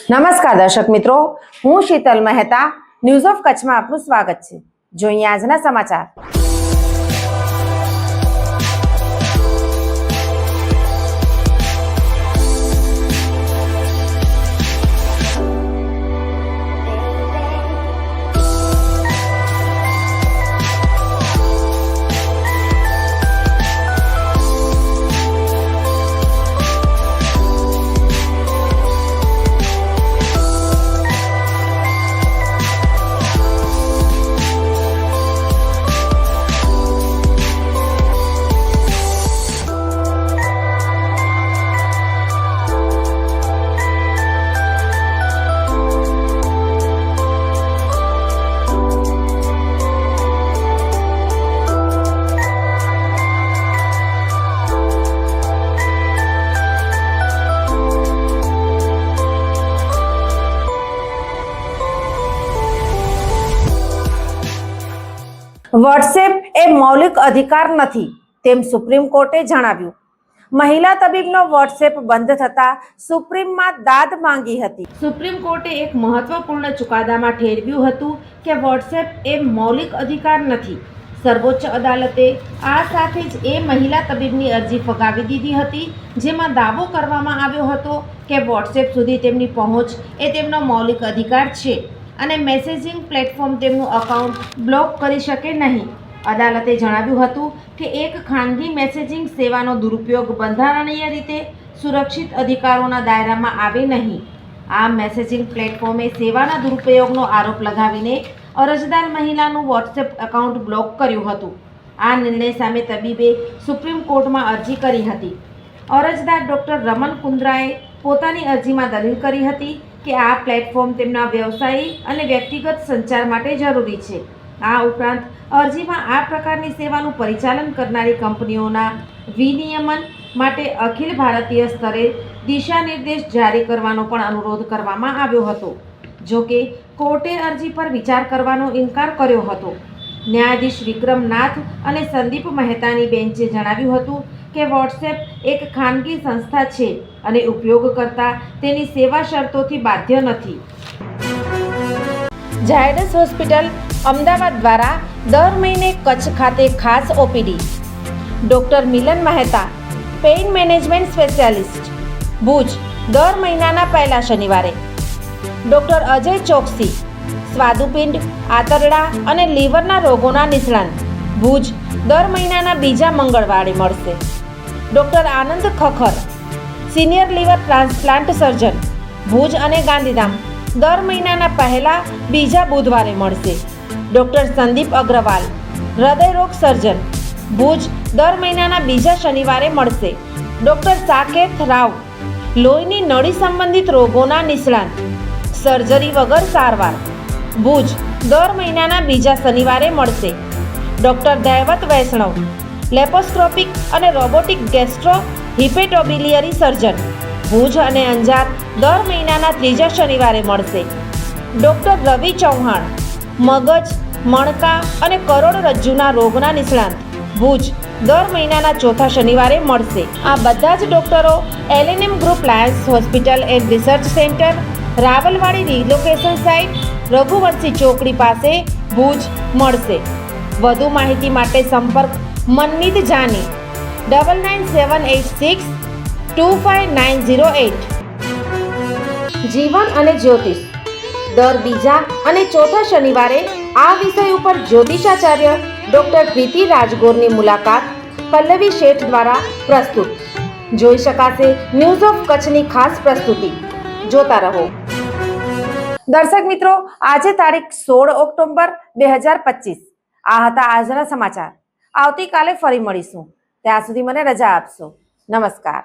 નમસ્કાર દર્શક મિત્રો, હું શીતલ મહેતા ન્યૂઝ ઓફ કચ્છમાં આપનું સ્વાગત છે। જોઈએ આજના સમાચાર। વોટ્સએપ એ મૌલિક અધિકાર નથી તેમ સુપ્રીમ કોર્ટે જણાવ્યું। મહિલા તબીબનો વોટ્સએપ બંધ થતા સુપ્રીમમાં દાદ માંગી હતી। સુપ્રીમ કોર્ટે એક મહત્વપૂર્ણ ચુકાદામાં ઠેરવ્યું હતું કે વોટ્સએપ એ મૌલિક અધિકાર નથી। સર્વોચ્ચ અદાલતે આ સાથે જ એ મહિલા તબીબની અરજી ફગાવી દીધી હતી, જેમાં દાવો કરવામાં આવ્યો હતો કે વોટ્સએપ સુધી તેમની પહોંચ એ તેમનો મૌલિક અધિકાર છે અને મેસેજિંગ પ્લેટફોર્મ તેમનું અકાઉન્ટ બ્લોક કરી શકે નહીં। અદાલતે જણાવ્યું હતું કે એક ખાનગી મેસેજિંગ સેવાનો દુરુપયોગ બંધારણીય રીતે સુરક્ષિત અધિકારોના દાયરામાં આવે નહીં। આ મેસેજિંગ પ્લેટફોર્મે સેવાના દુરુપયોગનો આરોપ લગાવીને અરજદાર મહિલાનું વોટ્સએપ એકાઉન્ટ બ્લોક કર્યું હતું। આ નિર્ણય સામે તબીબે સુપ્રીમ કોર્ટમાં અરજી કરી હતી। અરજદાર ડૉક્ટર રમન કુન્દ્રાએ પોતાની અરજીમાં દલીલ કરી હતી કે આ પ્લેટફોર્મ તેમના વ્યવસાયી અને વ્યક્તિગત સંચાર માટે જરૂરી છે। આ ઉપરાંત અરજીમાં આ પ્રકારની સેવાનું પરિચાલન કરનારી કંપનીઓના વિનિયમન માટે અખિલ ભારતીય સ્તરે દિશાનિર્દેશ જારી કરવાનો પણ અનુરોધ કરવામાં આવ્યો હતો। જો કે કોર્ટે અરજી પર વિચાર કરવાનો ઇનકાર કર્યો હતો। ન્યાયાધીશ વિક્રમ નાથ અને સંદીપ મહેતાની બેન્ચે જણાવ્યું હતું કે વોટ્સએપ એક ખાનગી સંસ્થા છે અને ઉપયોગકર્તા તેની સેવા શરતોથી બાધ્ય નથી। ઝાયડસ હોસ્પિટલ અમદાવાદ દ્વારા દર મહિને કચ્છ ખાતે ખાસ OPD. Doctor Milan Mehta, pain management specialist, Bhuj, દર મહિનાના પહેલા શનિવારે। ડૉક્ટર અજય ચોકસી, સ્વાદુપિંડ, આંતરડા અને લીવરના રોગોના નિષ્ણાંત, ભુજ, દર મહિનાના બીજા મંગળવારે મળશે। Doctor Anand Khakhar, senior liver transplant surgeon, Bhuj અને ગાંધીધામ, દર મહિનાના પહેલા બીજા બુધવારે મળશે। ડૉક્ટર સંદીપ અગ્રવાલ, હૃદયરોગ સર્જન, ભુજ, દર મહિનાના બીજા શનિવારે મળશે। ડૉક્ટર સાકેત રાવ, લોહીની નળી સંબંધિત રોગોના નિષ્ણાંત, સર્જરી વગર સારવાર, ભુજ, દર મહિનાના બીજા શનિવારે મળશે। ડૉક્ટર દૈવત વૈષ્ણવ, લેપોસ્કોપિક અને રોબોટિક ગેસ્ટ્રો હિપેટોબિલિયરી સર્જન, ભુજ અને અંજાર, દર મહિનાના ત્રીજા શનિવારે મળશે। ડૉક્ટર રવિ ચૌહાણ, મગજ, મણકા અને કરોડરજ્જુના રોગના નિષ્ણાંત, ભુજ, દર મહિનાના ચોથા શનિવારે મળશે। આ બધા જ ડૉક્ટરો LNM group Lions hospital and research centre, Rawalwadi relocation site, Raghuvanshi ચોકડી પાસે, ભુજ મળશે। વધુ માહિતી માટે સંપર્ક મનમીત જાની 9978625908। જીવન અને જ્યોતિષ દર બીજા અને ચોથા શનિવારે આ વિષય ઉપર જ્યોતિષાચાર્ય ડૉક્ટર પ્રીતિ રાજગોરની મુલાકાત પલ્લવી શેઠ દ્વારા પ્રસ્તુત। જોઈ શકાશે ન્યૂઝ ઓફ કચ્છની ખાસ પ્રસ્તુતિ। જોતા રહો। દર્શક મિત્રો, આજે તારીખ 16 ઓક્ટોબર 2025 આ હતા આજના સમાચાર। આવતીકાલે ફરી મળીશું, ત્યાં સુધી મને રજા આપશો। નમસ્કાર।